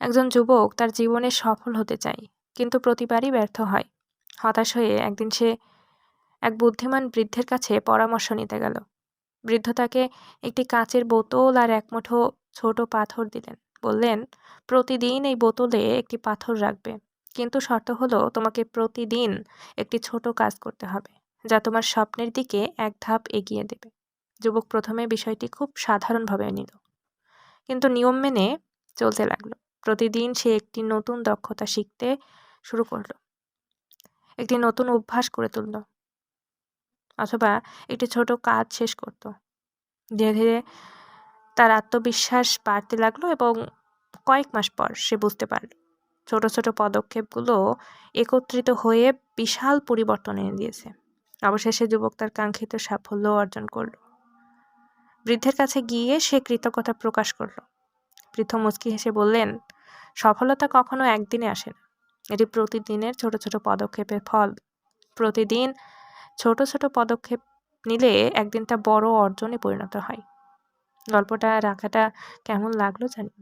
একজন যুবক তার জীবনে সফল হতে চায়, কিন্তু প্রতিবারই ব্যর্থ হয়। হতাশ হয়ে একদিন সে এক বুদ্ধিমান বৃদ্ধের কাছে পরামর্শ নিতে গেল। বৃদ্ধ তাকে একটি কাঁচের বোতল আর এক মুঠো ছোট পাথর দিলেন। বললেন, প্রতিদিন এই বোতলে একটি পাথর রাখবে, কিন্তু শর্ত হলো তোমাকে প্রতিদিন একটি ছোট কাজ করতে হবে, যা তোমার স্বপ্নের দিকে এক ধাপ এগিয়ে দেবে। যুবক প্রথমে বিষয়টি খুব সাধারণভাবে নিল, কিন্তু নিয়ম মেনে চলতে লাগলো। প্রতিদিন সে একটি নতুন দক্ষতা শিখতে শুরু করলো, একটি নতুন অভ্যাস করে তুলল, অথবা একটি ছোট কাজ শেষ করত। ধীরে ধীরে তার আত্মবিশ্বাস বাড়তে লাগলো এবং কয়েক মাস পর সে বুঝতে পারল ছোট ছোট পদক্ষেপগুলো একত্রিত হয়ে বিশাল পরিবর্তন এনে দিয়েছে। অবশেষে যুবক তার কাঙ্ক্ষিত সাফল্য অর্জন করল। বৃদ্ধের কাছে গিয়ে সে কৃতজ্ঞতা প্রকাশ করল। বৃদ্ধ মুচকি হেসে বললেন, সফলতা কখনো একদিনে আসে না, এটি প্রতিদিনের ছোট ছোট পদক্ষেপের ফল। প্রতিদিন ছোট ছোট পদক্ষেপ নিলে একদিন তা বড় অর্জনে পরিণত হয়। গল্পটা রাখাটা কেমন লাগলো জানি।